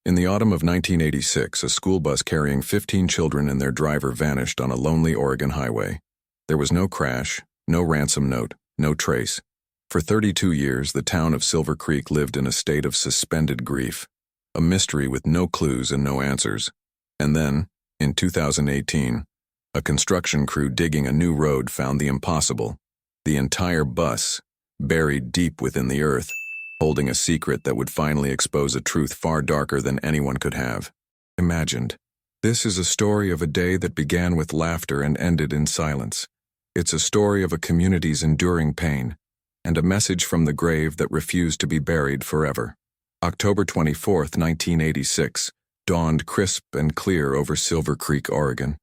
In the autumn of 1986, a school bus carrying 15 children and their driver vanished on a lonely Oregon highway. There was no crash, no ransom note, no trace. For 32 years, the town of Silver Creek lived in a state of suspended grief, a mystery with no clues and no answers. And then, in 2018, a construction crew digging a new road found the impossible. The entire bus, buried deep within the earth, holding a secret that would finally expose a truth far darker than anyone could have imagined. This is a story of a day that began with laughter and ended in silence. It's a story of a community's enduring pain, and a message from the grave that refused to be buried forever. October 24, 1986, dawned crisp and clear over Silver Creek, Oregon.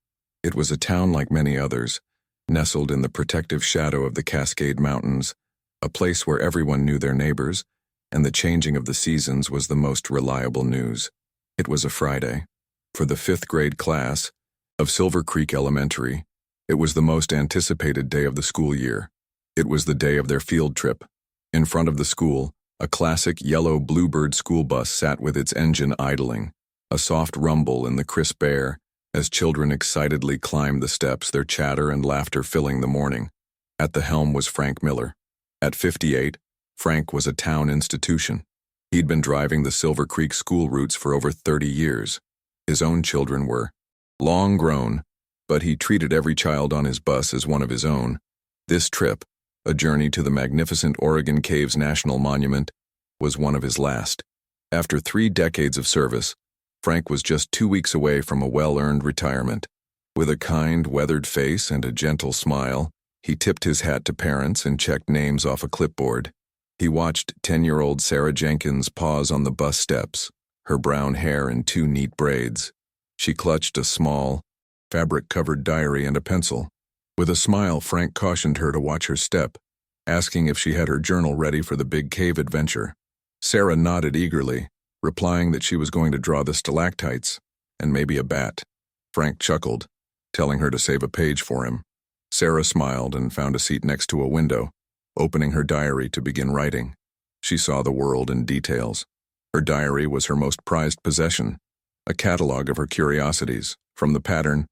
It was a town like many others, nestled in the protective shadow of the Cascade Mountains, a place where everyone knew their neighbors, and the changing of the seasons was the most reliable news. It was a Friday. For the 5th grade class of Silver Creek Elementary, it was the most anticipated day of the school year. It was the day of their field trip. In front of the school, a classic yellow Bluebird school bus sat with its engine idling, a soft rumble in the crisp air as children excitedly climbed the steps, their chatter and laughter filling the morning. At the helm was Frank Miller. At 58, Frank was a town institution. He'd been driving the Silver Creek school routes for over 30 years. His own children were long grown, but he treated every child on his bus as one of his own. This trip, a journey to the magnificent Oregon Caves National Monument, was one of his last. After 3 decades of service, Frank was just 2 weeks away from a well-earned retirement. With a kind, weathered face and a gentle smile, he tipped his hat to parents and checked names off a clipboard. He watched 10-year-old Sarah Jenkins pause on the bus steps, her brown hair in 2 neat braids. She clutched a small, fabric-covered diary and a pencil. With a smile, Frank cautioned her to watch her step, asking if she had her journal ready for the big cave adventure. Sarah nodded eagerly, replying that she was going to draw the stalactites, and maybe a bat. Frank chuckled, telling her to save a page for him. Sarah smiled and found a seat next to a window, opening her diary to begin writing. She saw the world in details. Her diary was her most prized possession, a catalog of her curiosities, from the pattern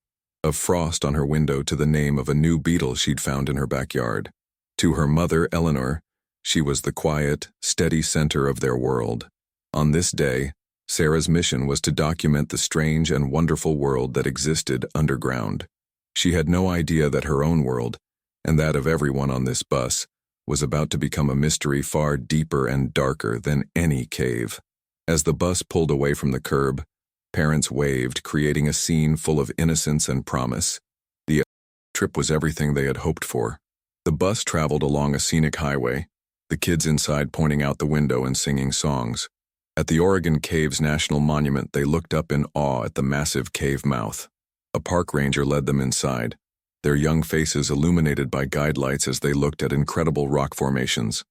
of frost on her window to the name of a new beetle she'd found in her backyard. To her mother, Eleanor, she was the quiet, steady center of their world. On this day, Sarah's mission was to document the strange and wonderful world that existed underground. She had no idea that her own world, and that of everyone on this bus, was about to become a mystery far deeper and darker than any cave. As the bus pulled away from the curb, parents waved, creating a scene full of innocence and promise. The trip was everything they had hoped for. The bus traveled along a scenic highway, the kids inside pointing out the window and singing songs. At the Oregon Caves National Monument, they looked up in awe at the massive cave mouth. A park ranger led them inside, their young faces illuminated by guide lights as they looked at incredible rock formations.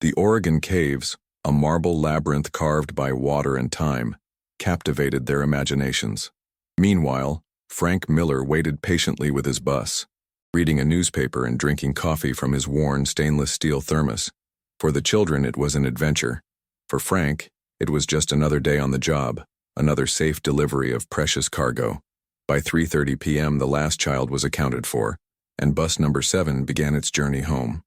The Oregon Caves, a marble labyrinth carved by water and time, captivated their imaginations. Meanwhile, Frank Miller waited patiently with his bus, reading a newspaper and drinking coffee from his worn stainless steel thermos. For the children, it was an adventure. For Frank, it was just another day on the job, another safe delivery of precious cargo. By 3:30 p.m., the last child was accounted for, and bus number 7 began its journey home.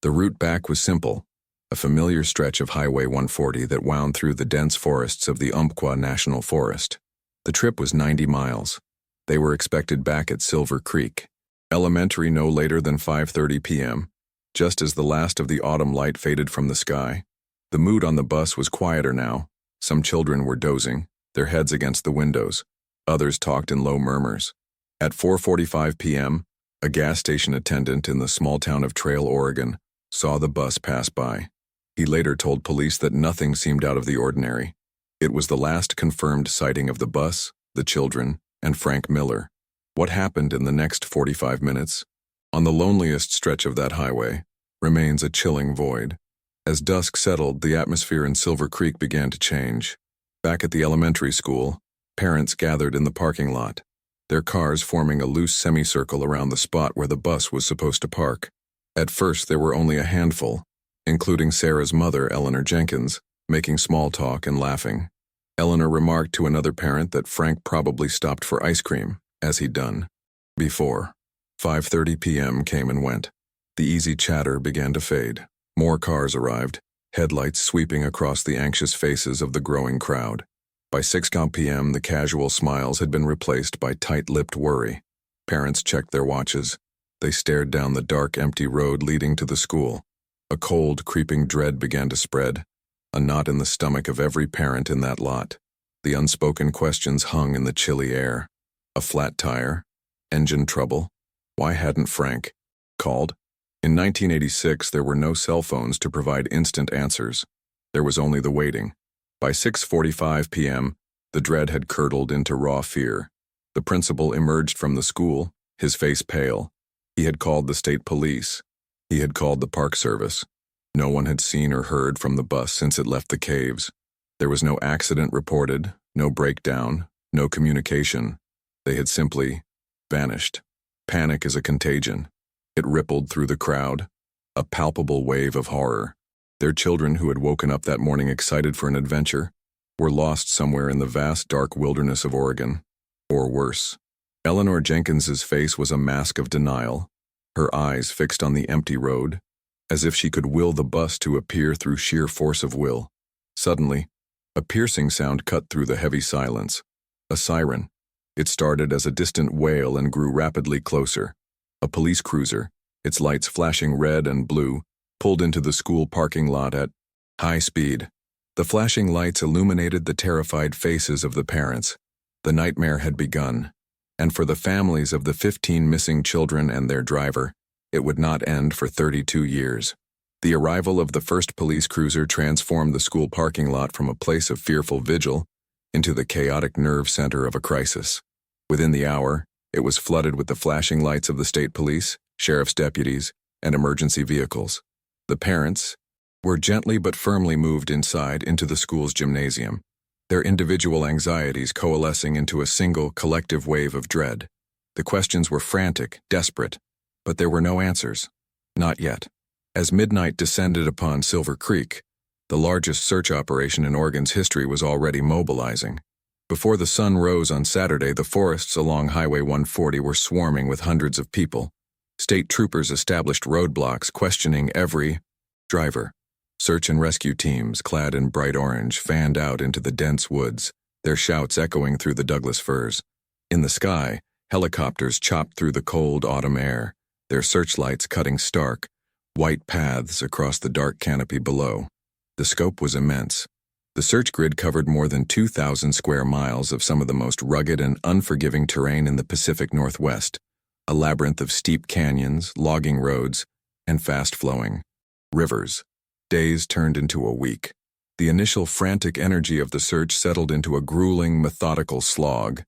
The route back was simple, a familiar stretch of Highway 140 that wound through the dense forests of the Umpqua National Forest. The trip was 90 miles. They were expected back at Silver Creek Elementary no later than 5:30 p.m., just as the last of the autumn light faded from the sky. The mood on the bus was quieter now. Some children were dozing, their heads against the windows. Others talked in low murmurs. At 4:45 p.m., a gas station attendant in the small town of Trail, Oregon, saw the bus pass by. He later told police that nothing seemed out of the ordinary. It was the last confirmed sighting of the bus, the children, and Frank Miller. What happened in the next 45 minutes, on the loneliest stretch of that highway, remains a chilling void. As dusk settled, the atmosphere in Silver Creek began to change. Back at the elementary school, parents gathered in the parking lot, their cars forming a loose semicircle around the spot where the bus was supposed to park. At first, there were only a handful, including Sarah's mother, Eleanor Jenkins, making small talk and laughing. Eleanor remarked to another parent that Frank probably stopped for ice cream, as he'd done before. 5:30 p.m. came and went. The easy chatter began to fade. More cars arrived, headlights sweeping across the anxious faces of the growing crowd. By 6 p.m., the casual smiles had been replaced by tight-lipped worry. Parents checked their watches. They stared down the dark, empty road leading to the school. A cold, creeping dread began to spread, a knot in the stomach of every parent in that lot. The unspoken questions hung in the chilly air. A flat tire? Engine trouble? Why hadn't Frank called? In 1986, there were no cell phones to provide instant answers. There was only the waiting. By 6:45 p.m., the dread had curdled into raw fear. The principal emerged from the school, his face pale. He had called the state police. He had called the park service. No one had seen or heard from the bus since it left the caves. There was no accident reported, no breakdown, no communication. They had simply vanished. Panic is a contagion. It rippled through the crowd, a palpable wave of horror. Their children, who had woken up that morning excited for an adventure, were lost somewhere in the vast dark wilderness of Oregon. Or worse. Eleanor Jenkins's face was a mask of denial, her eyes fixed on the empty road, as if she could will the bus to appear through sheer force of will. Suddenly, a piercing sound cut through the heavy silence. A siren. It started as a distant wail and grew rapidly closer. A police cruiser, its lights flashing red and blue, pulled into the school parking lot at high speed. The flashing lights illuminated the terrified faces of the parents. The nightmare had begun, and for the families of the 15 missing children and their driver, it would not end for 32 years. The arrival of the first police cruiser transformed the school parking lot from a place of fearful vigil into the chaotic nerve center of a crisis. Within the hour, it was flooded with the flashing lights of the state police, sheriff's deputies, and emergency vehicles. The parents were gently but firmly moved inside into the school's gymnasium, their individual anxieties coalescing into a single, collective wave of dread. The questions were frantic, desperate, but there were no answers. Not yet. As midnight descended upon Silver Creek, the largest search operation in Oregon's history was already mobilizing. Before the sun rose on Saturday, the forests along Highway 140 were swarming with hundreds of people. State troopers established roadblocks, questioning every driver. Search and rescue teams, clad in bright orange, fanned out into the dense woods, their shouts echoing through the Douglas firs. In the sky, helicopters chopped through the cold autumn air, their searchlights cutting stark, white paths across the dark canopy below. The scope was immense. The search grid covered more than 2,000 square miles of some of the most rugged and unforgiving terrain in the Pacific Northwest, a labyrinth of steep canyons, logging roads, and fast-flowing rivers. Days turned into a week. The initial frantic energy of the search settled into a grueling, methodical slog.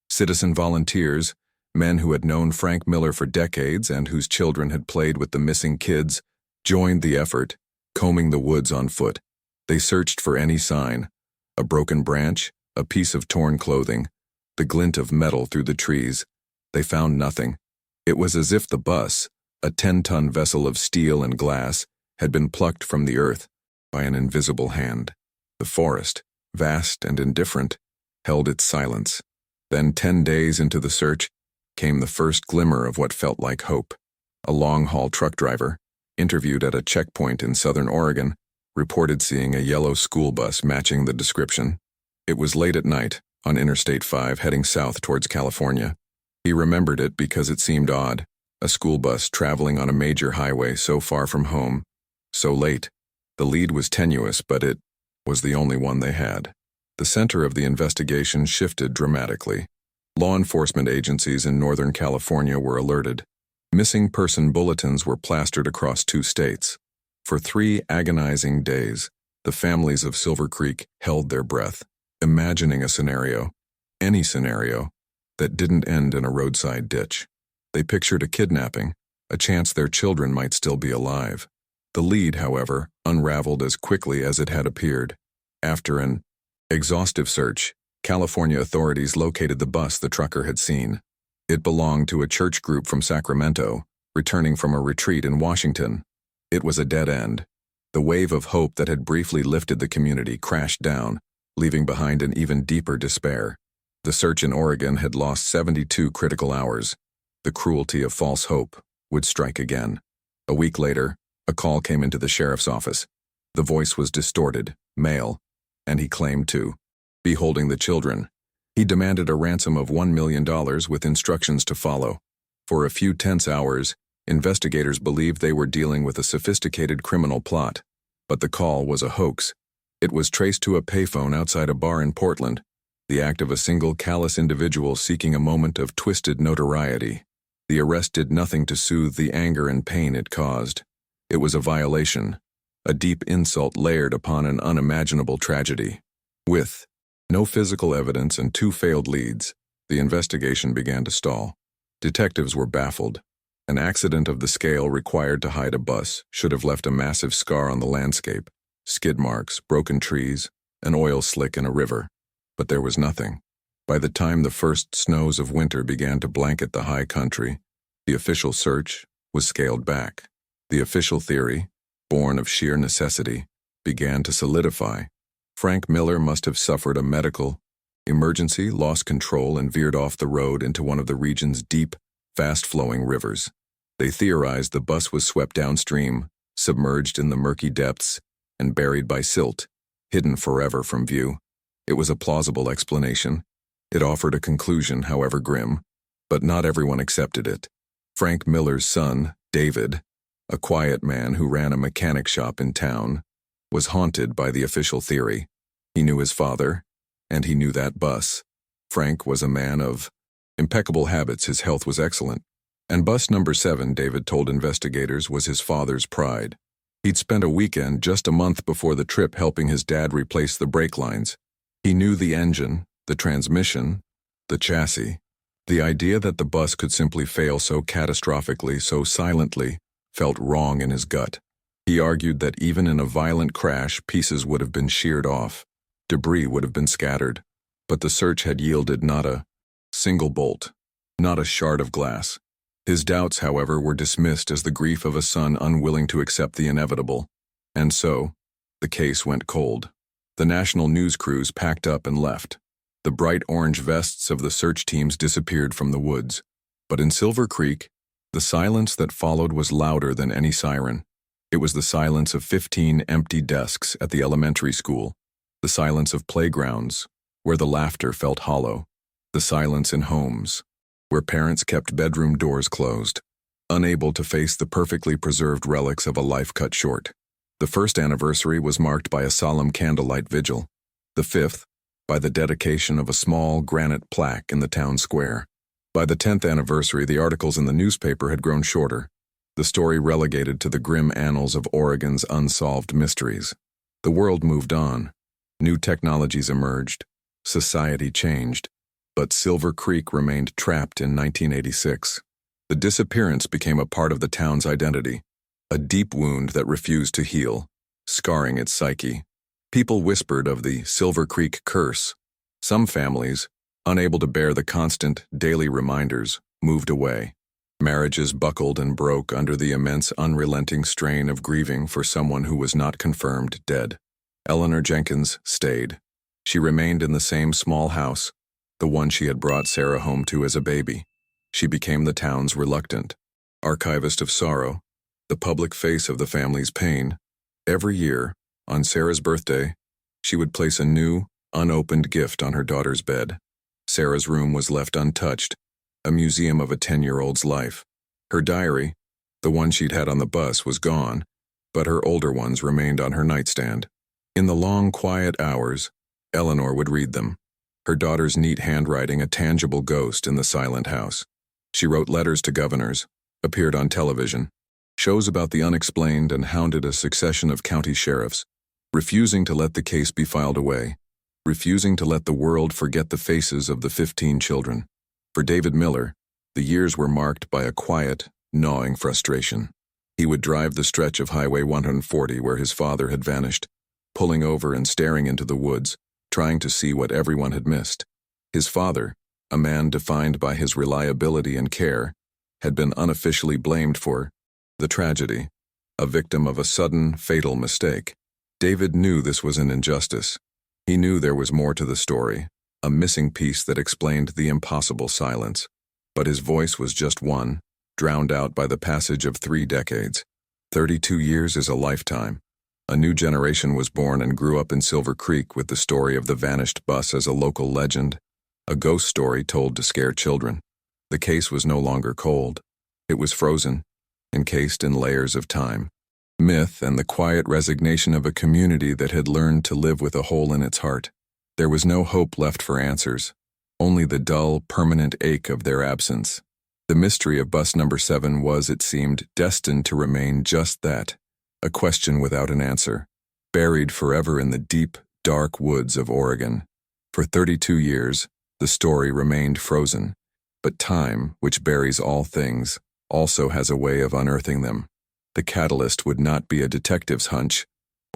Citizen volunteers, men who had known Frank Miller for decades and whose children had played with the missing kids, joined the effort, combing the woods on foot. They searched for any sign, a broken branch, a piece of torn clothing, the glint of metal through the trees. They found nothing. It was as if the bus, a 10-ton vessel of steel and glass, had been plucked from the earth by an invisible hand. The forest, vast and indifferent, held its silence. Then, 10 days into the search, came the first glimmer of what felt like hope. A long-haul truck driver, interviewed at a checkpoint in southern Oregon, reported seeing a yellow school bus matching the description. It was late at night, on Interstate 5 heading south towards California. He remembered it because it seemed odd, a school bus traveling on a major highway so far from home, so late. The lead was tenuous, but it was the only one they had. The center of the investigation shifted dramatically. Law enforcement agencies in Northern California were alerted. Missing person bulletins were plastered across 2 states. For 3 agonizing days, the families of Silver Creek held their breath, imagining a scenario, any scenario, that didn't end in a roadside ditch. They pictured a kidnapping, a chance their children might still be alive. The lead, however, unraveled as quickly as it had appeared. After an exhaustive search, California authorities located the bus the trucker had seen. It belonged to a church group from Sacramento, returning from a retreat in Washington. It was a dead end. The wave of hope that had briefly lifted the community crashed down, leaving behind an even deeper despair. The search in Oregon had lost 72 critical hours. The cruelty of false hope would strike again. A week later, a call came into the sheriff's office. The voice was distorted, male, and he claimed to be holding the children. He demanded a ransom of $1 million with instructions to follow. For a few tense hours, investigators believed they were dealing with a sophisticated criminal plot. But the call was a hoax. It was traced to a payphone outside a bar in Portland, the act of a single callous individual seeking a moment of twisted notoriety. The arrest did nothing to soothe the anger and pain it caused. It was a violation, a deep insult layered upon an unimaginable tragedy. With no physical evidence and 2 failed leads, the investigation began to stall. Detectives were baffled. An accident of the scale required to hide a bus should have left a massive scar on the landscape, skid marks, broken trees, an oil slick in a river. But there was nothing. By the time the first snows of winter began to blanket the high country, the official search was scaled back. The official theory, born of sheer necessity, began to solidify. Frank Miller must have suffered a medical emergency, lost control, and veered off the road into one of the region's deep, fast-flowing rivers. They theorized the bus was swept downstream, submerged in the murky depths, and buried by silt, hidden forever from view. It was a plausible explanation. It offered a conclusion, however grim, but not everyone accepted it. Frank Miller's son, David, a quiet man who ran a mechanic shop in town, was haunted by the official theory. He knew his father, and he knew that bus. Frank was a man of impeccable habits. His health was excellent. And bus number 7, David told investigators, was his father's pride. He'd spent a weekend just a month before the trip helping his dad replace the brake lines. He knew the engine, the transmission, the chassis. The idea that the bus could simply fail so catastrophically, so silently, felt wrong in his gut. He argued that even in a violent crash, pieces would have been sheared off. Debris would have been scattered. But the search had yielded not a single bolt, not a shard of glass. His doubts, however, were dismissed as the grief of a son unwilling to accept the inevitable. And so, the case went cold. The national news crews packed up and left. The bright orange vests of the search teams disappeared from the woods. But in Silver Creek, the silence that followed was louder than any siren. It was the silence of 15 empty desks at the elementary school, the silence of playgrounds, where the laughter felt hollow, the silence in homes, where parents kept bedroom doors closed, unable to face the perfectly preserved relics of a life cut short. The first anniversary was marked by a solemn candlelight vigil. The 5th, by the dedication of a small granite plaque in the town square. By the 10th anniversary, the articles in the newspaper had grown shorter, the story relegated to the grim annals of Oregon's unsolved mysteries. The world moved on. New technologies emerged. Society changed. But Silver Creek remained trapped in 1986. The disappearance became a part of the town's identity, a deep wound that refused to heal, scarring its psyche. People whispered of the Silver Creek curse. Some families, unable to bear the constant, daily reminders, moved away. Marriages buckled and broke under the immense, unrelenting strain of grieving for someone who was not confirmed dead. Eleanor Jenkins stayed. She remained in the same small house, the one she had brought Sarah home to as a baby. She became the town's reluctant archivist of sorrow, the public face of the family's pain. Every year, on Sarah's birthday, she would place a new, unopened gift on her daughter's bed. Sarah's room was left untouched, a museum of a 10-year-old's life. Her diary, the one she'd had on the bus, was gone, but her older ones remained on her nightstand. In the long, quiet hours, Eleanor would read them, her daughter's neat handwriting a tangible ghost in the silent house. She wrote letters to governors, appeared on television, shows about the unexplained, and hounded a succession of county sheriffs, refusing to let the case be filed away, refusing to let the world forget the faces of the 15 children. For David Miller, the years were marked by a quiet, gnawing frustration. He would drive the stretch of Highway 140 where his father had vanished, pulling over and staring into the woods, trying to see what everyone had missed. His father, a man defined by his reliability and care, had been unofficially blamed for the tragedy, a victim of a sudden, fatal mistake. David knew this was an injustice. He knew there was more to the story, a missing piece that explained the impossible silence. But his voice was just one, drowned out by the passage of 3 decades. 32 years is a lifetime. A new generation was born and grew up in Silver Creek with the story of the vanished bus as a local legend, a ghost story told to scare children. The case was no longer cold. It was frozen, encased in layers of time, myth, and the quiet resignation of a community that had learned to live with a hole in its heart. There was no hope left for answers, only the dull, permanent ache of their absence. The mystery of bus number 7 was, it seemed, destined to remain just that, a question without an answer, buried forever in the deep, dark woods of Oregon. For 32 years, the story remained frozen. But time, which buries all things, also has a way of unearthing them. The catalyst would not be a detective's hunch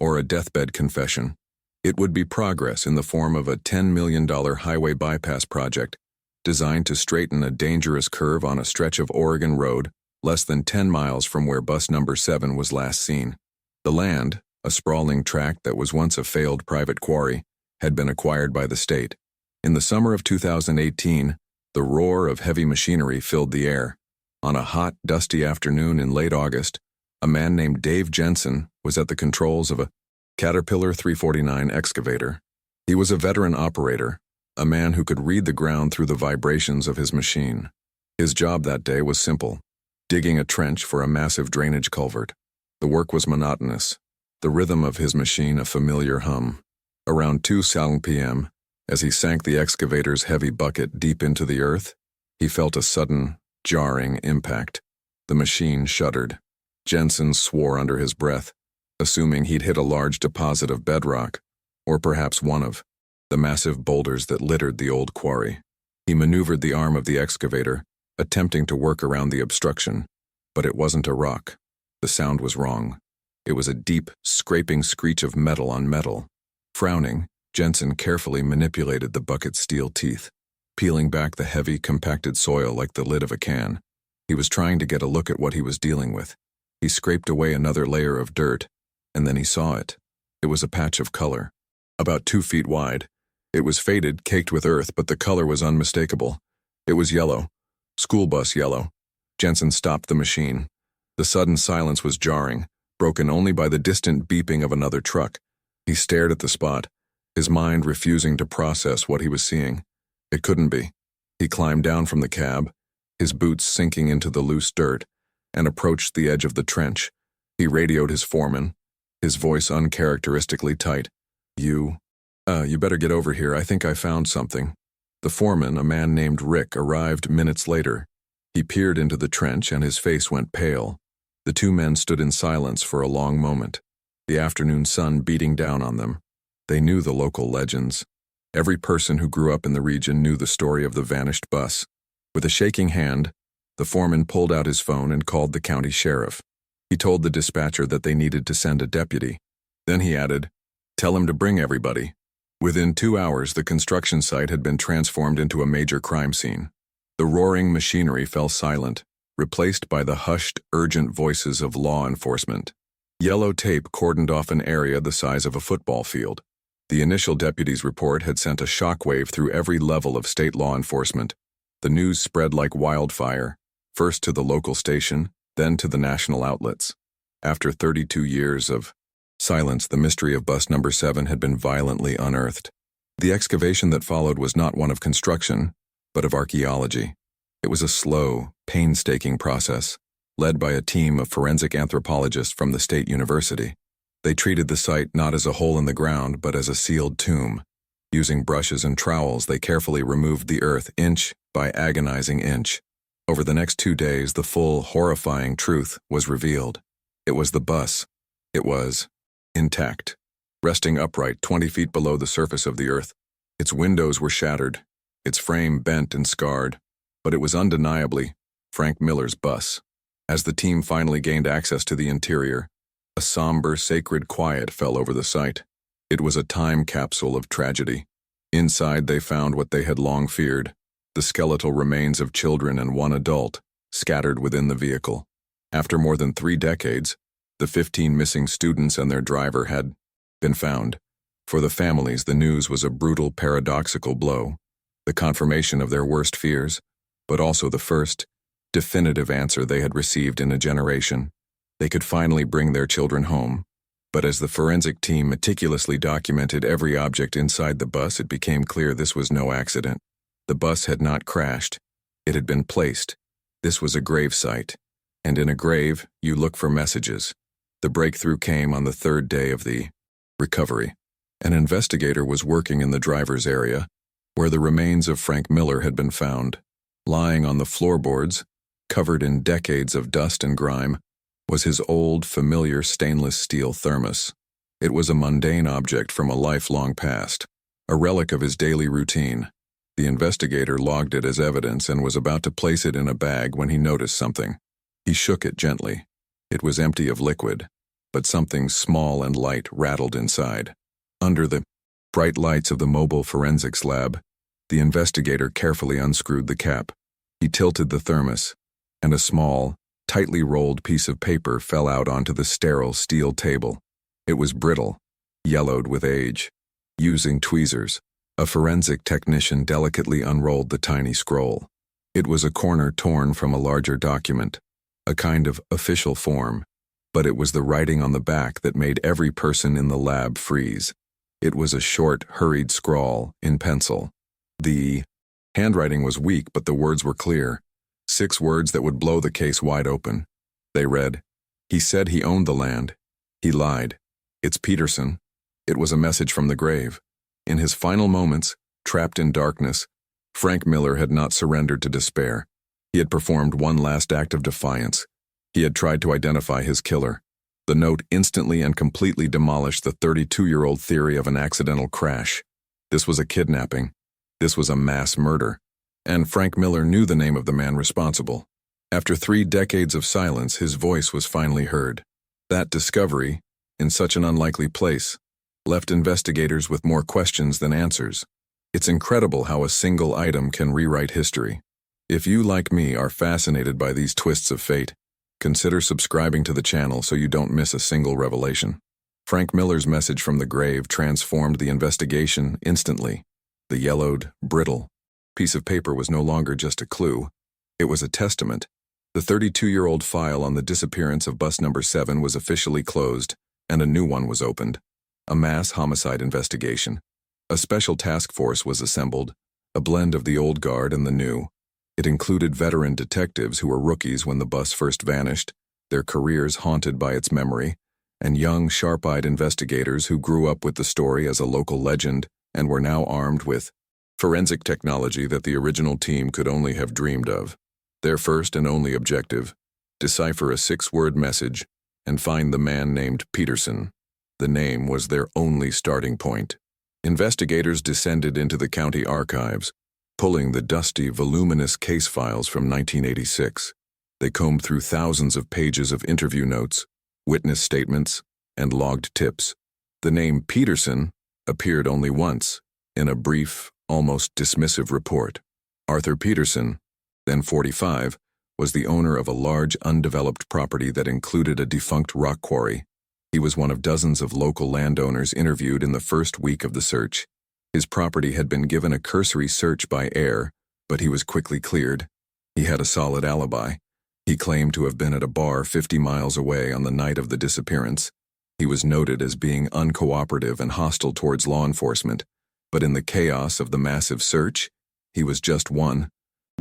or a deathbed confession. It would be progress in the form of a $10 million highway bypass project designed to straighten a dangerous curve on a stretch of Oregon road less than 10 miles from where bus number 7 was last seen. The land, a sprawling tract that was once a failed private quarry, had been acquired by the state. In the summer of 2018, the roar of heavy machinery filled the air. On a hot, dusty afternoon in late August, a man named Dave Jensen was at the controls of a Caterpillar 349 excavator. He was a veteran operator, a man who could read the ground through the vibrations of his machine. His job that day was simple, digging a trench for a massive drainage culvert. The work was monotonous, the rhythm of his machine a familiar hum. Around 2 p.m., as he sank the excavator's heavy bucket deep into the earth, he felt a sudden, jarring impact. The machine shuddered. Jensen swore under his breath, assuming he'd hit a large deposit of bedrock, or perhaps one of the massive boulders that littered the old quarry. He maneuvered the arm of the excavator, attempting to work around the obstruction, but it wasn't a rock. The sound was wrong. It was a deep, scraping screech of metal on metal. Frowning, Jensen carefully manipulated the bucket's steel teeth, peeling back the heavy, compacted soil like the lid of a can. He was trying to get a look at what he was dealing with. He scraped away another layer of dirt, and then he saw it. It was a patch of color, about 2 feet wide. It was faded, caked with earth, but the color was unmistakable. It was yellow. School bus yellow. Jensen stopped the machine. The sudden silence was jarring, broken only by the distant beeping of another truck. He stared at the spot, his mind refusing to process what he was seeing. It couldn't be. He climbed down from the cab, his boots sinking into the loose dirt, and approached the edge of the trench. He radioed his foreman, his voice uncharacteristically tight. You better get over here. I think I found something." The foreman, a man named Rick, arrived minutes later. He peered into the trench and his face went pale. The 2 men stood in silence for a long moment, the afternoon sun beating down on them. They knew the local legends. Every person who grew up in the region knew the story of the vanished bus. With a shaking hand, the foreman pulled out his phone and called the county sheriff. He told the dispatcher that they needed to send a deputy. Then he added, "Tell him to bring everybody." Within 2 hours, the construction site had been transformed into a major crime scene. The roaring machinery fell silent, replaced by the hushed, urgent voices of law enforcement. Yellow tape cordoned off an area the size of a football field. The initial deputy's report had sent a shockwave through every level of state law enforcement. The news spread like wildfire, first to the local station, then to the national outlets. After 32 years of silence, the mystery of bus number 7 had been violently unearthed. The excavation that followed was not one of construction, but of archaeology. It was a slow, painstaking process, led by a team of forensic anthropologists from the state university. They treated the site not as a hole in the ground, but as a sealed tomb. Using brushes and trowels, they carefully removed the earth inch by agonizing inch. Over the next 2 days, the full, horrifying truth was revealed. It was the bus. It was intact, resting upright 20 feet below the surface of the earth. Its windows were shattered, its frame bent and scarred, but it was undeniably Frank Miller's bus. As the team finally gained access to the interior, a somber, sacred quiet fell over the site. It was a time capsule of tragedy. Inside, they found what they had long feared, the skeletal remains of children and 1 adult, scattered within the vehicle. After more than 3 decades, the 15 missing students and their driver had been found, For the families, the news was a brutal, paradoxical blow, the confirmation of their worst fears, but also the first, definitive answer they had received in a generation. They could finally bring their children home. But as the forensic team meticulously documented every object inside the bus, it became clear this was no accident. The bus had not crashed. It had been placed. This was a grave site. And in a grave, you look for messages. The breakthrough came on the third day of the recovery. An investigator was working in the driver's area, where the remains of Frank Miller had been found. Lying on the floorboards, covered in decades of dust and grime, was his old, familiar stainless steel thermos. It was a mundane object from a lifelong past, a relic of his daily routine. The investigator logged it as evidence and was about to place it in a bag when he noticed something. He shook it gently. It was empty of liquid, but something small and light rattled inside. Under the bright lights of the mobile forensics lab, the investigator carefully unscrewed the cap. He tilted the thermos, and a small, tightly rolled piece of paper fell out onto the sterile steel table. It was brittle, yellowed with age. Using tweezers, a forensic technician delicately unrolled the tiny scroll. It was a corner torn from a larger document, a kind of official form, but it was the writing on the back that made every person in the lab freeze. It was a short, hurried scrawl in pencil. The handwriting was weak, but the words were clear. 6 words that would blow the case wide open. They read, "He said he owned the land. He lied. It's Peterson." It was a message from the grave. In his final moments, trapped in darkness, Frank Miller had not surrendered to despair. He had performed one last act of defiance. He had tried to identify his killer. The note instantly and completely demolished the 32-year-old theory of an accidental crash. This was a kidnapping. This was a mass murder. And Frank Miller knew the name of the man responsible. After 3 decades of silence, his voice was finally heard. That discovery, in such an unlikely place, left investigators with more questions than answers. It's incredible how a single item can rewrite history. If you, like me, are fascinated by these twists of fate, consider subscribing to the channel so you don't miss a single revelation. Frank Miller's message from the grave transformed the investigation instantly. The yellowed, brittle piece of paper was no longer just a clue. It was a testament. The 32-year-old file on the disappearance of bus number 7 was officially closed, and a new one was opened. A mass homicide investigation. A special task force was assembled, a blend of the old guard and the new. It included veteran detectives who were rookies when the bus first vanished, their careers haunted by its memory, and young, sharp-eyed investigators who grew up with the story as a local legend and were now armed with forensic technology that the original team could only have dreamed of. Their first and only objective: decipher a 6-word message and find the man named Peterson. The name was their only starting point. Investigators descended into the county archives, pulling the dusty, voluminous case files from 1986. They combed through thousands of pages of interview notes, witness statements, and logged tips. The name Peterson appeared only once, in a brief, almost dismissive report. Arthur Peterson, then 45, was the owner of a large undeveloped property that included a defunct rock quarry. He was one of dozens of local landowners interviewed in the first week of the search. His property had been given a cursory search by air, but he was quickly cleared. He had a solid alibi. He claimed to have been at a bar 50 miles away on the night of the disappearance. He was noted as being uncooperative and hostile towards law enforcement, but in the chaos of the massive search, he was just one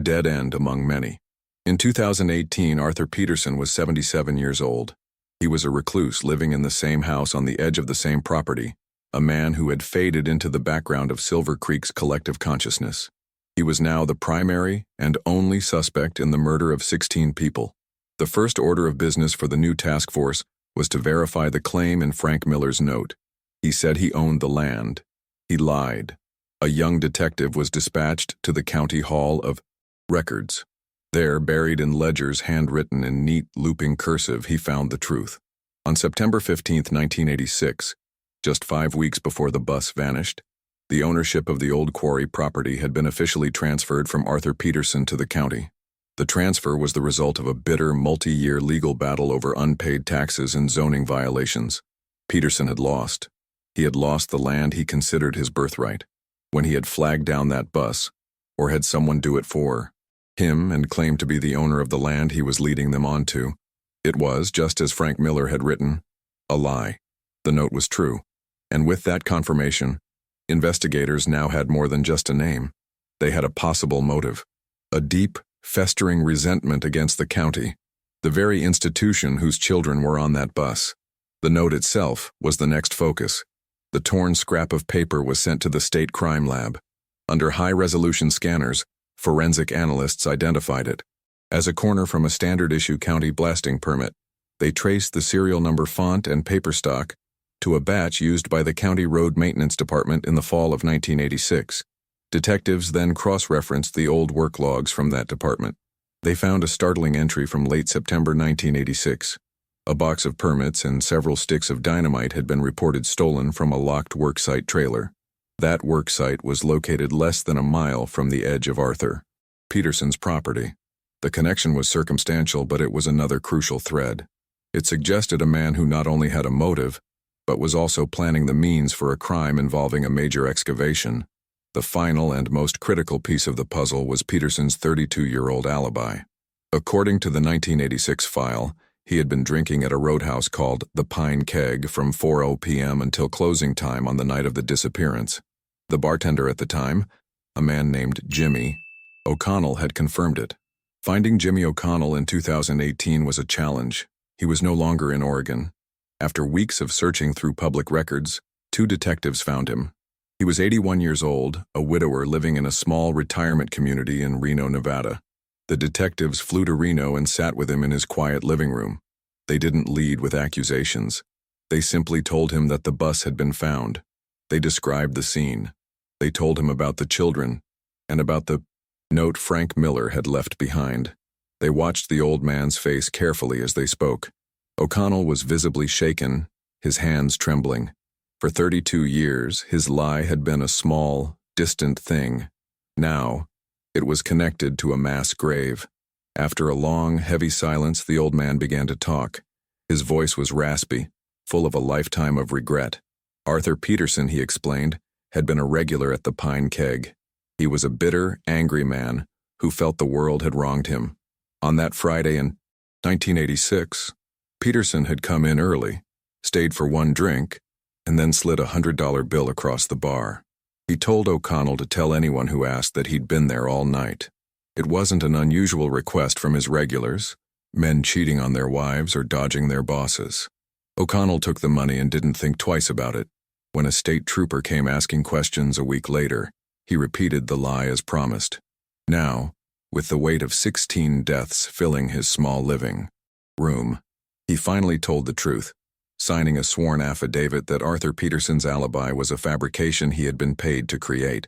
dead end among many. In 2018, Arthur Peterson was 77 years old. He was a recluse living in the same house on the edge of the same property, a man who had faded into the background of Silver Creek's collective consciousness. He was now the primary and only suspect in the murder of 16 people. The first order of business for the new task force was to verify the claim in Frank Miller's note. He said he owned the land. He lied. A young detective was dispatched to the County Hall of Records. There, buried in ledgers handwritten in neat, looping cursive, he found the truth. On September 15, 1986, just 5 weeks before the bus vanished, the ownership of the old quarry property had been officially transferred from Arthur Peterson to the county. The transfer was the result of a bitter, multi-year legal battle over unpaid taxes and zoning violations. Peterson had lost. He had lost the land he considered his birthright when he had flagged down that bus, or had someone do it for him and claimed to be the owner of the land he was leading them onto. It was, just as Frank Miller had written, a lie. The note was true, and with that confirmation, investigators now had more than just a name. They had a possible motive, a deep, festering resentment against the county, the very institution whose children were on that bus. The note itself was the next focus. The torn scrap of paper was sent to the state crime lab. Under high-resolution scanners, forensic analysts identified it as a corner from a standard-issue county blasting permit. They traced the serial number, font, and paper stock to a batch used by the County Road Maintenance Department in the fall of 1986. Detectives then cross-referenced the old work logs from that department. They found a startling entry from late September 1986. A box of permits and several sticks of dynamite had been reported stolen from a locked worksite trailer. That worksite was located less than a mile from the edge of Arthur Peterson's property. The connection was circumstantial, but it was another crucial thread. It suggested a man who not only had a motive, but was also planning the means for a crime involving a major excavation. The final and most critical piece of the puzzle was Peterson's 32-year-old alibi. According to the 1986 file, he had been drinking at a roadhouse called the Pine Keg from 4:00 p.m. until closing time on the night of the disappearance. The bartender at the time, a man named Jimmy O'Connell, had confirmed it. Finding Jimmy O'Connell in 2018 was a challenge. He was no longer in Oregon. After weeks of searching through public records, 2 detectives found him. He was 81 years old, a widower living in a small retirement community in Reno, Nevada. The detectives flew to Reno and sat with him in his quiet living room. They didn't lead with accusations. They simply told him that the bus had been found. They described the scene. They told him about the children and about the note Frank Miller had left behind. They watched the old man's face carefully as they spoke. O'Connell was visibly shaken, his hands trembling. For 32 years, his lie had been a small, distant thing. Now, it was connected to a mass grave. After a long, heavy silence, the old man began to talk. His voice was raspy, full of a lifetime of regret. Arthur Peterson, he explained, had been a regular at the Pine Keg. He was a bitter, angry man who felt the world had wronged him. On that Friday in 1986, Peterson had come in early, stayed for one drink, and then slid a $100 bill across the bar. He told O'Connell to tell anyone who asked that he'd been there all night. It wasn't an unusual request from his regulars, men cheating on their wives or dodging their bosses. O'Connell took the money and didn't think twice about it. When a state trooper came asking questions a week later, he repeated the lie as promised. Now, with the weight of 16 deaths filling his small living room, he finally told the truth, signing a sworn affidavit that Arthur Peterson's alibi was a fabrication he had been paid to create.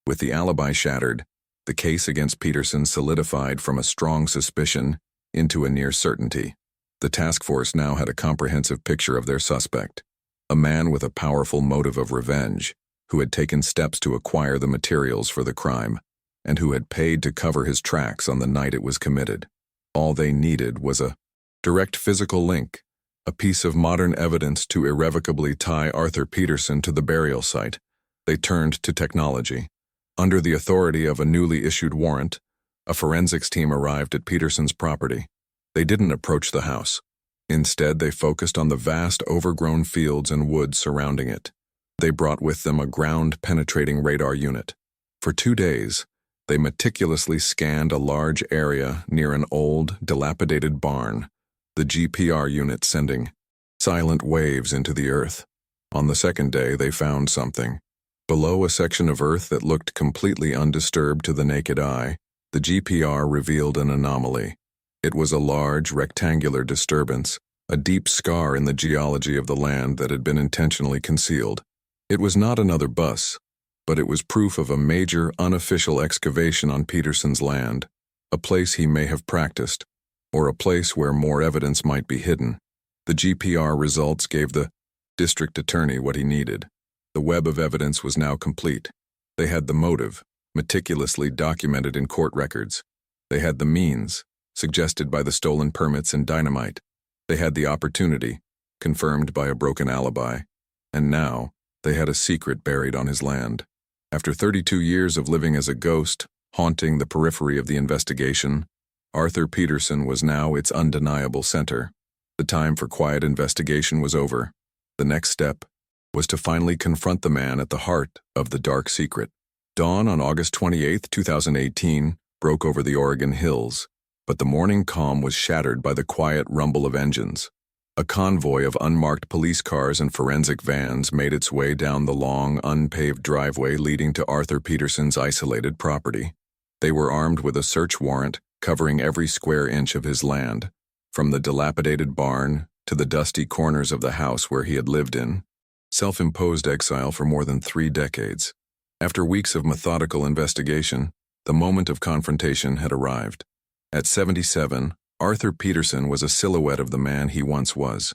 With the alibi shattered, the case against Peterson solidified from a strong suspicion into a near certainty. The task force now had a comprehensive picture of their suspect, a man with a powerful motive of revenge, who had taken steps to acquire the materials for the crime, and who had paid to cover his tracks on the night it was committed. All they needed was a direct physical link, a piece of modern evidence to irrevocably tie Arthur Peterson to the burial site. They turned to technology. Under the authority of a newly issued warrant, a forensics team arrived at Peterson's property. They didn't approach the house. Instead, they focused on the vast overgrown fields and woods surrounding it. They brought with them a ground-penetrating radar unit. For 2 days, they meticulously scanned a large area near an old, dilapidated barn, the GPR unit sending silent waves into the earth. On the second day, they found something. Below a section of earth that looked completely undisturbed to the naked eye, the GPR revealed an anomaly. It was a large, rectangular disturbance, a deep scar in the geology of the land that had been intentionally concealed. It was not another bus, but it was proof of a major, unofficial excavation on Peterson's land, a place he may have practiced, or a place where more evidence might be hidden. The GPR results gave the district attorney what he needed. The web of evidence was now complete. They had the motive, meticulously documented in court records. They had the means, suggested by the stolen permits and dynamite. They had the opportunity, confirmed by a broken alibi. And now, They had a secret buried on his land. After 32 years of living as a ghost, haunting the periphery of the investigation, Arthur Peterson was now its undeniable center. The time for quiet investigation was over. The next step was to finally confront the man at the heart of the dark secret. Dawn on August 28, 2018, broke over the Oregon hills, but the morning calm was shattered by the quiet rumble of engines. A convoy of unmarked police cars and forensic vans made its way down the long, unpaved driveway leading to Arthur Peterson's isolated property. They were armed with a search warrant covering every square inch of his land, from the dilapidated barn to the dusty corners of the house where he had lived in self-imposed exile for more than 3 decades. After weeks of methodical investigation, the moment of confrontation had arrived. At 77, Arthur Peterson was a silhouette of the man he once was,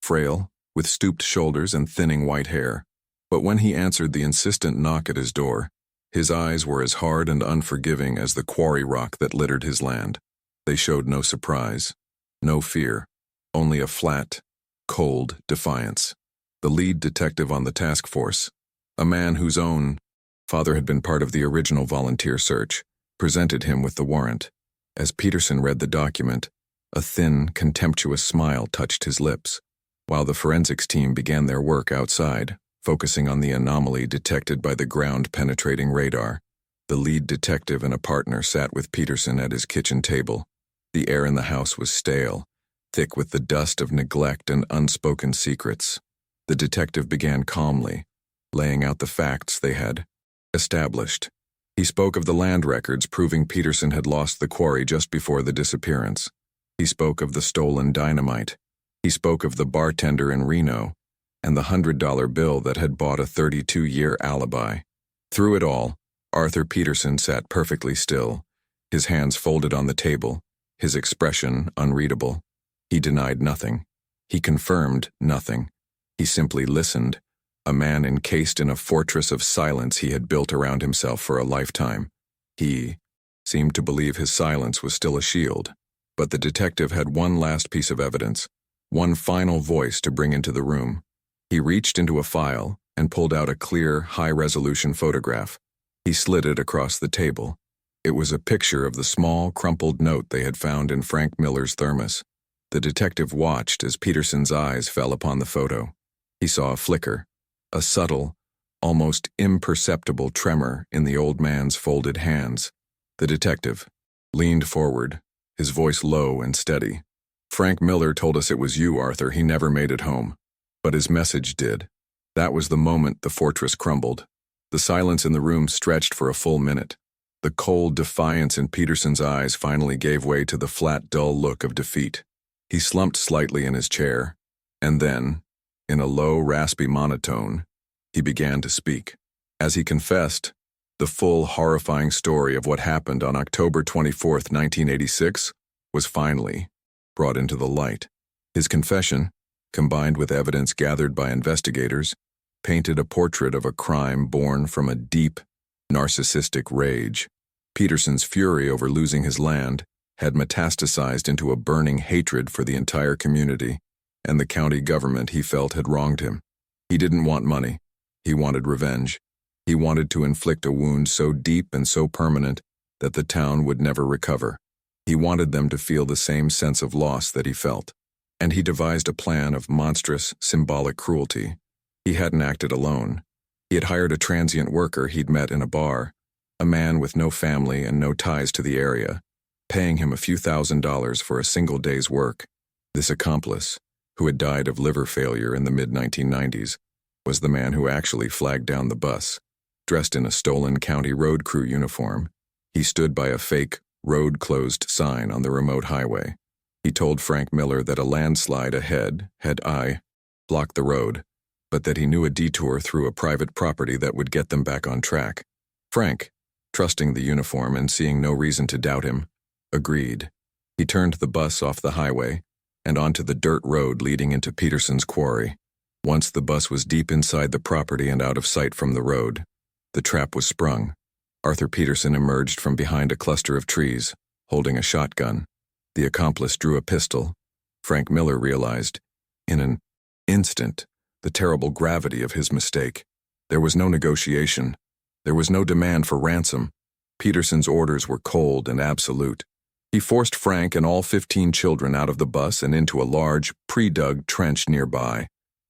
frail, with stooped shoulders and thinning white hair. But when he answered the insistent knock at his door, his eyes were as hard and unforgiving as the quarry rock that littered his land. They showed no surprise, no fear, only a flat, cold defiance. The lead detective on the task force, a man whose own father had been part of the original volunteer search, presented him with the warrant. As Peterson read the document, a thin, contemptuous smile touched his lips, while the forensics team began their work outside, focusing on the anomaly detected by the ground-penetrating radar. The lead detective and a partner sat with Peterson at his kitchen table. The air in the house was stale, thick with the dust of neglect and unspoken secrets. The detective began calmly, laying out the facts they had established. He spoke of the land records proving Peterson had lost the quarry just before the disappearance. He spoke of the stolen dynamite. He spoke of the bartender in Reno and the $100 bill that had bought a 32-year alibi. Through it all, Arthur Peterson sat perfectly still, his hands folded on the table, his expression unreadable. He denied nothing. He confirmed nothing. He simply listened, a man encased in a fortress of silence he had built around himself for a lifetime. He seemed to believe his silence was still a shield, but the detective had one last piece of evidence, one final voice to bring into the room. He reached into a file and pulled out a clear, high-resolution photograph. He slid it across the table. It was a picture of the small, crumpled note they had found in Frank Miller's thermos. The detective watched as Peterson's eyes fell upon the photo. He saw a flicker, a subtle, almost imperceptible tremor in the old man's folded hands. The detective leaned forward, his voice low and steady. "Frank Miller told us it was you, Arthur. He never made it home. But his message did." That was the moment the fortress crumbled. The silence in the room stretched for a full minute. The cold defiance in Peterson's eyes finally gave way to the flat, dull look of defeat. He slumped slightly in his chair, and then, in a low, raspy monotone, he began to speak. As he confessed, the full, horrifying story of what happened on October 24, 1986, was finally brought into the light. His confession, combined with evidence gathered by investigators, painted a portrait of a crime born from a deep, narcissistic rage. Peterson's fury over losing his land had metastasized into a burning hatred for the entire community and the county government he felt had wronged him. He didn't want money. He wanted revenge. He wanted to inflict a wound so deep and so permanent that the town would never recover. He wanted them to feel the same sense of loss that he felt. And he devised a plan of monstrous, symbolic cruelty. He hadn't acted alone. He had hired a transient worker he'd met in a bar, a man with no family and no ties to the area, paying him a few $1,000s for a single day's work. This accomplice, who had died of liver failure in the mid-1990s, was the man who actually flagged down the bus. Dressed in a stolen county road crew uniform, he stood by a fake, road-closed sign on the remote highway. He told Frank Miller that a landslide ahead had blocked the road, but that he knew a detour through a private property that would get them back on track. Frank, trusting the uniform and seeing no reason to doubt him, agreed. He turned the bus off the highway and onto the dirt road leading into Peterson's quarry. Once the bus was deep inside the property and out of sight from the road, the trap was sprung. Arthur Peterson emerged from behind a cluster of trees, holding a shotgun. The accomplice drew a pistol. Frank Miller realized, in an instant, the terrible gravity of his mistake. There was no negotiation. There was no demand for ransom. Peterson's orders were cold and absolute. He forced Frank and all 15 children out of the bus and into a large, pre-dug trench nearby,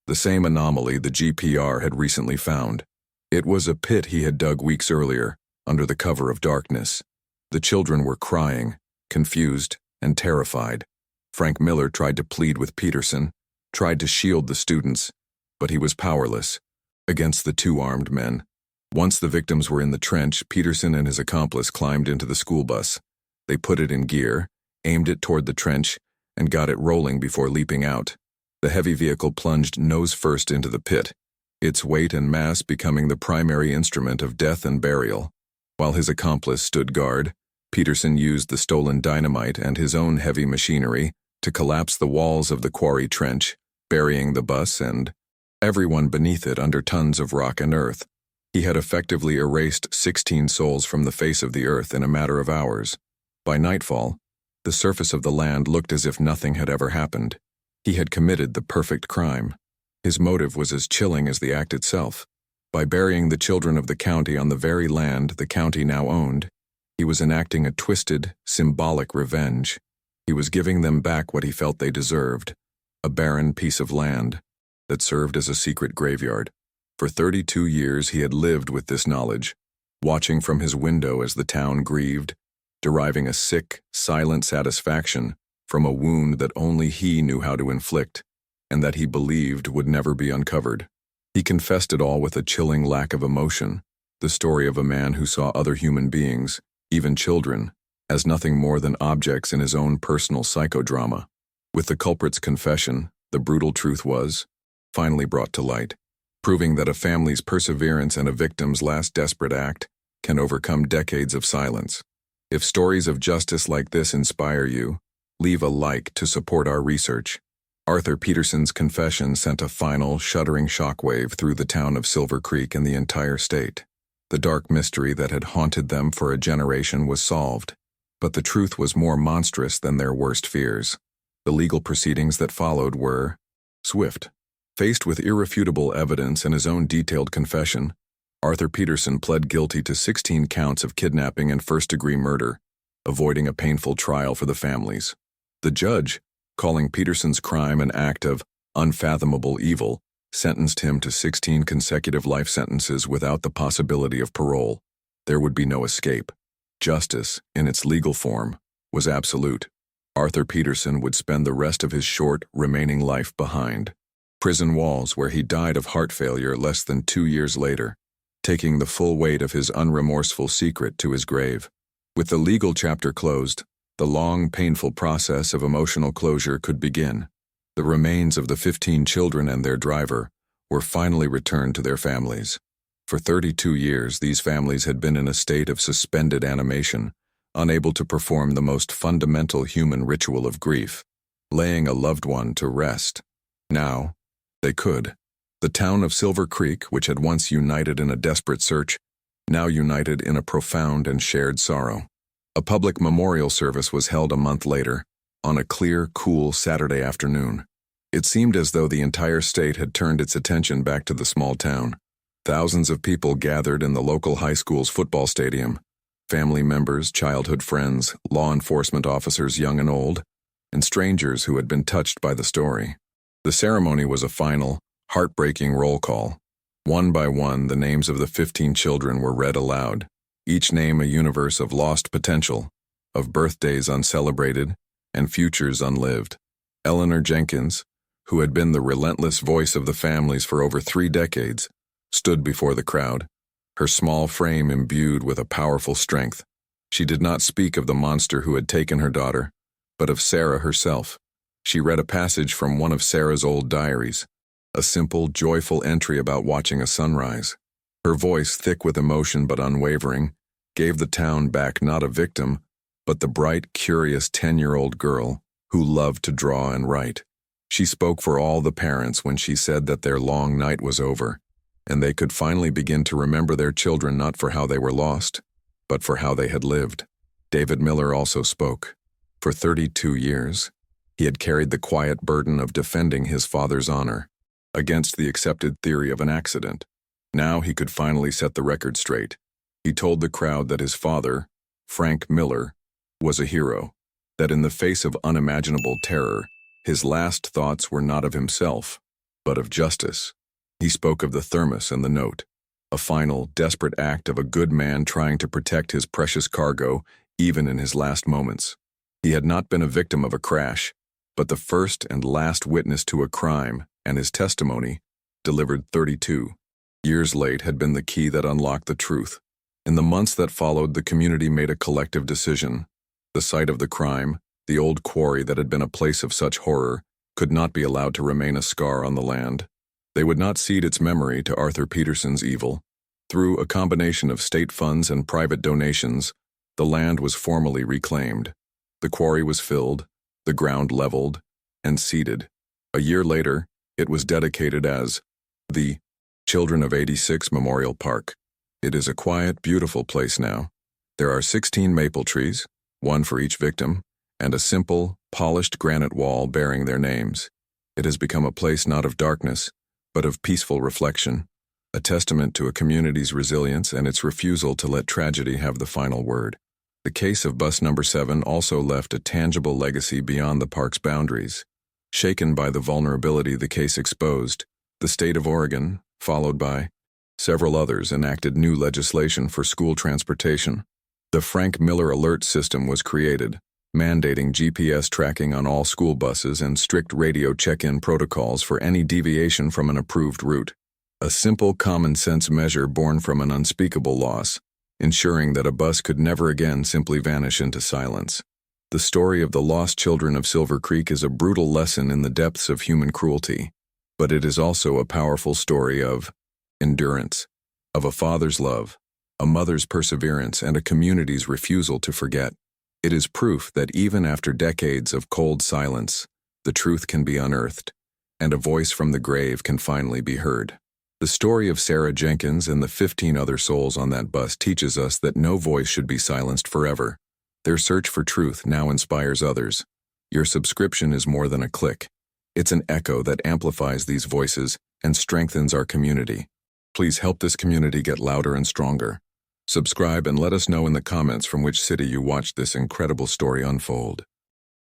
the same anomaly the GPR had recently found. It was a pit he had dug weeks earlier, under the cover of darkness. The children were crying, confused, and terrified. Frank Miller tried to plead with Peterson, tried to shield the students, but he was powerless against the two armed men. Once the victims were in the trench, Peterson and his accomplice climbed into the school bus. They put it in gear, aimed it toward the trench, and got it rolling before leaping out. The heavy vehicle plunged nose first into the pit, its weight and mass becoming the primary instrument of death and burial. While his accomplice stood guard, Peterson used the stolen dynamite and his own heavy machinery to collapse the walls of the quarry trench, burying the bus and everyone beneath it under tons of rock and earth. He had effectively erased 16 souls from the face of the earth in a matter of hours. By nightfall, the surface of the land looked as if nothing had ever happened. He had committed the perfect crime. His motive was as chilling as the act itself. By burying the children of the county on the very land the county now owned, he was enacting a twisted, symbolic revenge. He was giving them back what he felt they deserved, a barren piece of land that served as a secret graveyard. For 32 years he had lived with this knowledge, watching from his window as the town grieved, deriving a sick, silent satisfaction from a wound that only he knew how to inflict, and that he believed would never be uncovered. He confessed it all with a chilling lack of emotion, the story of a man who saw other human beings, even children, as nothing more than objects in his own personal psychodrama. With the culprit's confession, the brutal truth was finally brought to light, proving that a family's perseverance and a victim's last desperate act can overcome decades of silence. If stories of justice like this inspire you, leave a like to support our research. Arthur Peterson's confession sent a final, shuddering shockwave through the town of Silver Creek and the entire state. The dark mystery that had haunted them for a generation was solved, but the truth was more monstrous than their worst fears. The legal proceedings that followed were swift. Faced with irrefutable evidence and his own detailed confession, Arthur Peterson pled guilty to 16 counts of kidnapping and first-degree murder, avoiding a painful trial for the families. The judge, calling Peterson's crime an act of unfathomable evil, sentenced him to 16 consecutive life sentences without the possibility of parole. There would be no escape. Justice, in its legal form, was absolute. Arthur Peterson would spend the rest of his short, remaining life behind prison walls where he died of heart failure less than 2 years later, taking the full weight of his unremorseful secret to his grave. With the legal chapter closed, the long, painful process of emotional closure could begin. The remains of the 15 children and their driver were finally returned to their families. For 32 years, these families had been in a state of suspended animation, unable to perform the most fundamental human ritual of grief, laying a loved one to rest. Now, they could. The town of Silver Creek, which had once united in a desperate search, now united in a profound and shared sorrow. A public memorial service was held a month later, on a clear, cool Saturday afternoon. It seemed as though the entire state had turned its attention back to the small town. Thousands of people gathered in the local high school's football stadium. Family members, childhood friends, law enforcement officers young and old, and strangers who had been touched by the story. The ceremony was a final, heartbreaking roll call. One by one, the names of the 15 children were read aloud, each name a universe of lost potential, of birthdays uncelebrated, and futures unlived. Eleanor Jenkins, who had been the relentless voice of the families for over 3 decades, stood before the crowd, her small frame imbued with a powerful strength. She did not speak of the monster who had taken her daughter, but of Sarah herself. She read a passage from one of Sarah's old diaries, a simple, joyful entry about watching a sunrise. Her voice, thick with emotion but unwavering, gave the town back not a victim, but the bright, curious 10-year-old girl who loved to draw and write. She spoke for all the parents when she said that their long night was over, and they could finally begin to remember their children not for how they were lost, but for how they had lived. David Miller also spoke. For 32 years, he had carried the quiet burden of defending his father's honor against the accepted theory of an accident. Now he could finally set the record straight. He told the crowd that his father, Frank Miller, was a hero, that in the face of unimaginable terror, his last thoughts were not of himself, but of justice. He spoke of the thermos and the note, a final, desperate act of a good man trying to protect his precious cargo, even in his last moments. He had not been a victim of a crash, but the first and last witness to a crime, and his testimony, delivered 32 years late, had been the key that unlocked the truth. In the months that followed, the community made a collective decision. The site of the crime, the old quarry that had been a place of such horror, could not be allowed to remain a scar on the land. They would not cede its memory to Arthur Peterson's evil. Through a combination of state funds and private donations, the land was formally reclaimed. The quarry was filled, the ground leveled, and seeded. A year later, it was dedicated as the Children of 86 Memorial Park. It is a quiet, beautiful place now. There are 16 maple trees, one for each victim, and a simple, polished granite wall bearing their names. It has become a place not of darkness, but of peaceful reflection, a testament to a community's resilience and its refusal to let tragedy have the final word. The case of bus number 7 also left a tangible legacy beyond the park's boundaries. Shaken by the vulnerability the case exposed, the state of Oregon, followed by several others, enacted new legislation for school transportation. The Frank Miller Alert System was created, mandating GPS tracking on all school buses and strict radio check-in protocols for any deviation from an approved route. A simple common-sense measure born from an unspeakable loss, ensuring that a bus could never again simply vanish into silence. The story of the lost children of Silver Creek is a brutal lesson in the depths of human cruelty, but it is also a powerful story of endurance, of a father's love, a mother's perseverance, and a community's refusal to forget. It is proof that even after decades of cold silence, the truth can be unearthed, and a voice from the grave can finally be heard. The story of Sarah Jenkins and the 15 other souls on that bus teaches us that no voice should be silenced forever. Their search for truth now inspires others. Your subscription is more than a click. It's an echo that amplifies these voices and strengthens our community. Please help this community get louder and stronger. Subscribe and let us know in the comments from which city you watched this incredible story unfold.